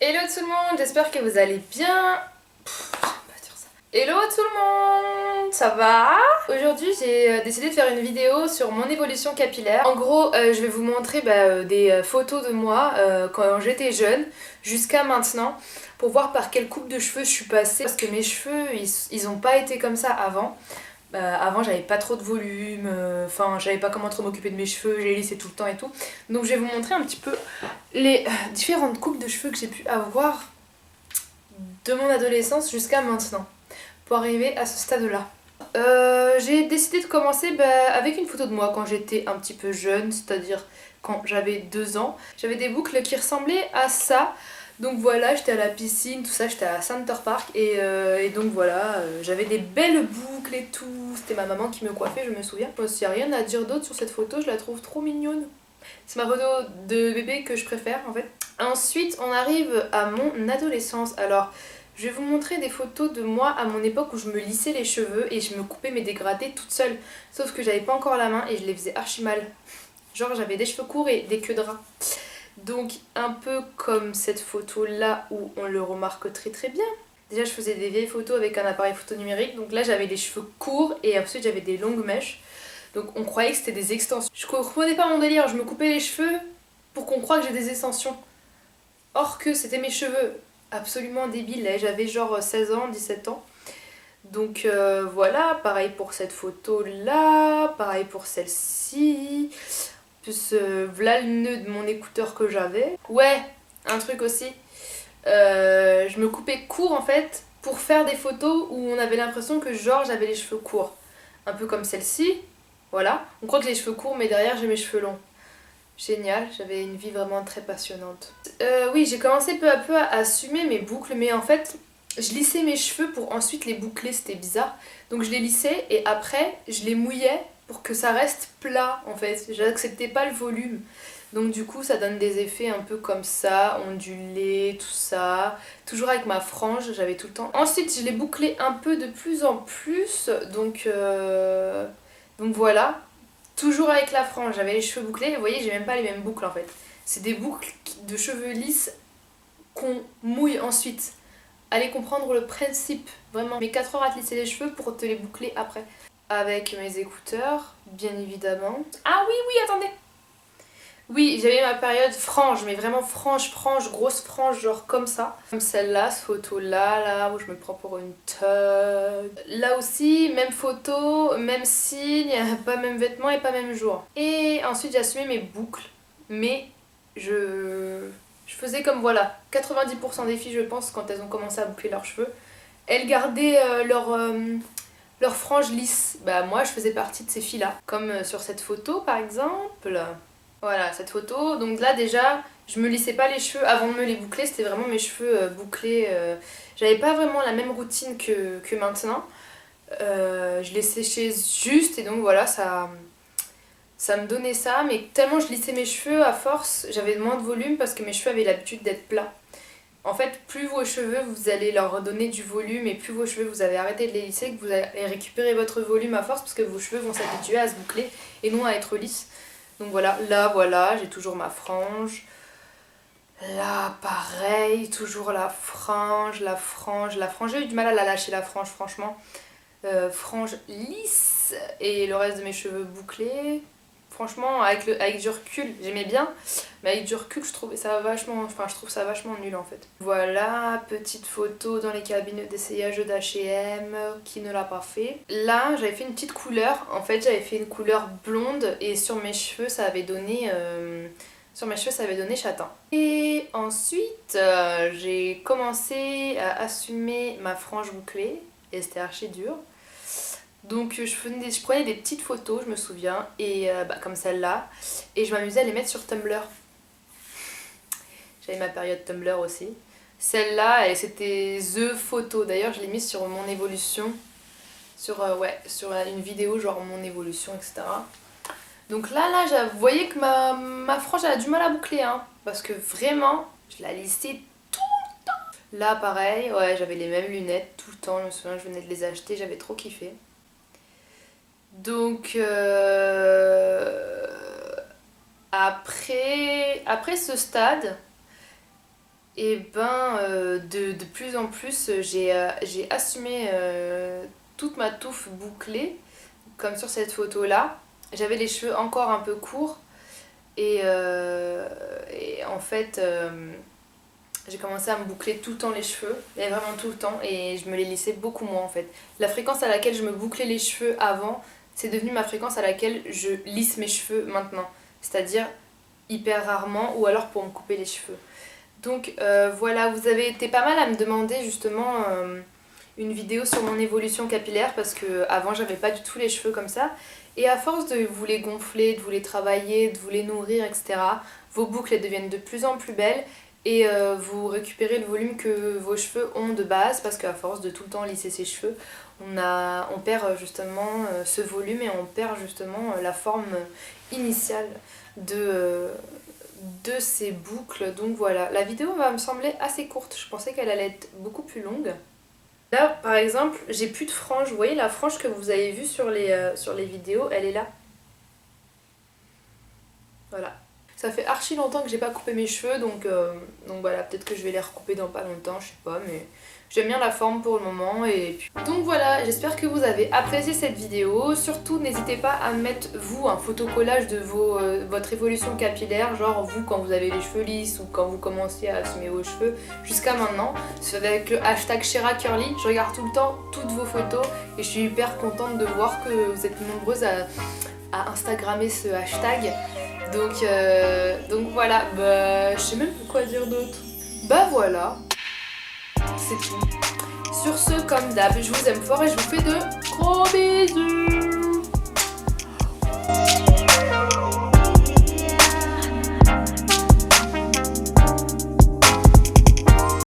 Hello tout le monde, j'espère que vous allez bien. J'aime pas dire ça. Hello tout le monde, ça va? Aujourd'hui j'ai décidé de faire une vidéo sur mon évolution capillaire. En gros, je vais vous montrer des photos de moi quand j'étais jeune jusqu'à maintenant pour voir par quelle coupe de cheveux je suis passée. Parce que mes cheveux, ils ont pas été comme ça avant. Avant j'avais pas trop de volume, enfin j'avais pas comment trop m'occuper de mes cheveux, j'ai lissé tout le temps et tout. Donc je vais vous montrer un petit peu les différentes coupes de cheveux que j'ai pu avoir de mon adolescence jusqu'à maintenant, pour arriver à ce stade-là. J'ai décidé de commencer avec une photo de moi quand j'étais un petit peu jeune, c'est-à-dire quand j'avais 2 ans. J'avais des boucles qui ressemblaient à ça. Donc voilà, j'étais à la piscine, tout ça, j'étais à Center Park et donc voilà, j'avais des belles boucles et tout. C'était ma maman qui me coiffait, je me souviens. Il n'y a rien à dire d'autre sur cette photo, je la trouve trop mignonne. C'est ma photo de bébé que je préfère en fait. Ensuite, on arrive à mon adolescence. Alors, je vais vous montrer des photos de moi à mon époque où je me lissais les cheveux et je me coupais mes dégradés toute seule. Sauf que j'avais pas encore la main et je les faisais archi mal. Genre, j'avais des cheveux courts et des queues de rat. Donc, un peu comme cette photo là où on le remarque très très bien. Déjà, je faisais des vieilles photos avec un appareil photo numérique. Donc là, j'avais les cheveux courts et ensuite j'avais des longues mèches. Donc on croyait que c'était des extensions. Je comprenais pas mon délire, je me coupais les cheveux pour qu'on croie que j'ai des extensions. Or que c'était mes cheveux. Absolument débile, j'avais genre 16 ans, 17 ans. Donc voilà, pareil pour cette photo là, pareil pour celle-ci. Plus voilà le nœud de mon écouteur que j'avais. Ouais, un truc aussi. Je me coupais court en fait pour faire des photos où on avait l'impression que genre j'avais les cheveux courts. Un peu comme celle-ci. Voilà, on croit que j'ai les cheveux courts mais derrière j'ai mes cheveux longs. Génial, j'avais une vie vraiment très passionnante. Oui, j'ai commencé peu à peu à assumer mes boucles, mais en fait, je lissais mes cheveux pour ensuite les boucler, c'était bizarre. Donc je les lissais et après, je les mouillais pour que ça reste plat en fait. J'acceptais pas le volume. Donc du coup, ça donne des effets un peu comme ça, ondulés, tout ça. Toujours avec ma frange, j'avais tout le temps. Ensuite, je les bouclais un peu de plus en plus, donc voilà. Toujours avec la frange, j'avais les cheveux bouclés, vous voyez, j'ai même pas les mêmes boucles en fait. C'est des boucles de cheveux lisses qu'on mouille ensuite. Allez comprendre le principe, vraiment. Mes 4 heures à te lisser les cheveux pour te les boucler après. Avec mes écouteurs, bien évidemment. Ah oui, oui, attendez. Oui, j'avais ma période frange, mais vraiment frange, grosse frange, genre comme ça. Comme celle-là, cette photo-là, là, où je me prends pour une teub. Là aussi, même photo, même signe, pas même vêtements et pas même jour. Et ensuite, j'ai assumé mes boucles. Mais je faisais comme voilà, 90% des filles, je pense, quand elles ont commencé à boucler leurs cheveux, elles gardaient leur frange lisse. Bah moi, je faisais partie de ces filles-là. Comme sur cette photo, par exemple. Voilà, cette photo. Donc là déjà, je me lissais pas les cheveux avant de me les boucler, c'était vraiment mes cheveux bouclés. J'avais pas vraiment la même routine que maintenant. Je les séchais juste et donc voilà, ça me donnait ça. Mais tellement je lissais mes cheveux, à force, j'avais moins de volume parce que mes cheveux avaient l'habitude d'être plats. En fait, plus vos cheveux, vous allez leur donner du volume et plus vos cheveux, vous avez arrêté de les lisser, que vous allez récupérer votre volume à force parce que vos cheveux vont s'habituer à se boucler et non à être lisses. Donc voilà, j'ai toujours ma frange. Là, pareil, toujours la frange. J'ai eu du mal à la lâcher, la frange, franchement. Frange lisse et le reste de mes cheveux bouclés. Franchement, avec du recul, j'aimais bien, mais avec du recul, je trouve ça vachement nul en fait. Voilà, petite photo dans les cabines d'essayage d'H&M, qui ne l'a pas fait. Là, j'avais fait une petite couleur, en fait, j'avais fait une couleur blonde et sur mes cheveux, ça avait donné châtain. Et ensuite, j'ai commencé à assumer ma frange bouclée et c'était archi dur. Donc je prenais des petites photos, je me souviens, et comme celle-là, et je m'amusais à les mettre sur Tumblr. J'avais ma période Tumblr aussi. Celle-là, c'était The Photo. D'ailleurs, je l'ai mise sur mon évolution, sur une vidéo, genre mon évolution, etc. Donc là, vous voyez que ma frange, elle a du mal à boucler, hein, parce que vraiment, je la lissais tout le temps. Là, pareil, ouais, j'avais les mêmes lunettes tout le temps, je me souviens, je venais de les acheter, j'avais trop kiffé. Donc après ce stade, et ben de plus en plus j'ai assumé toute ma touffe bouclée, comme sur cette photo là. J'avais les cheveux encore un peu courts et en fait j'ai commencé à me boucler tout le temps les cheveux, mais vraiment tout le temps, et je me les lissais beaucoup moins en fait. La fréquence à laquelle je me bouclais les cheveux avant, c'est devenu ma fréquence à laquelle je lisse mes cheveux maintenant. C'est-à-dire hyper rarement ou alors pour me couper les cheveux. Donc voilà, vous avez été pas mal à me demander justement une vidéo sur mon évolution capillaire parce que avant j'avais pas du tout les cheveux comme ça. Et à force de vous les gonfler, de vous les travailler, de vous les nourrir, etc., vos boucles elles deviennent de plus en plus belles et vous récupérez le volume que vos cheveux ont de base parce qu'à force de tout le temps lisser ses cheveux, on perd justement ce volume et on perd justement la forme initiale de ces boucles. Donc voilà, la vidéo va me sembler assez courte, je pensais qu'elle allait être beaucoup plus longue. Là par exemple, j'ai plus de frange, vous voyez la frange que vous avez vue sur les vidéos, elle est là. Voilà. Ça fait archi longtemps que j'ai pas coupé mes cheveux, donc voilà, peut-être que je vais les recouper dans pas longtemps, je sais pas, mais j'aime bien la forme pour le moment. Et puis... Donc voilà, j'espère que vous avez apprécié cette vidéo. Surtout, n'hésitez pas à mettre, vous, un photocollage de votre évolution capillaire, genre vous quand vous avez les cheveux lisses ou quand vous commencez à assumer vos cheveux, jusqu'à maintenant. C'est avec le hashtag #SheraCurly, je regarde tout le temps toutes vos photos et je suis hyper contente de voir que vous êtes nombreuses à Instagrammer ce hashtag. Donc voilà, bah je sais même pas quoi dire d'autre. Bah voilà, c'est tout. Sur ce, comme d'hab, je vous aime fort et je vous fais de gros bisous.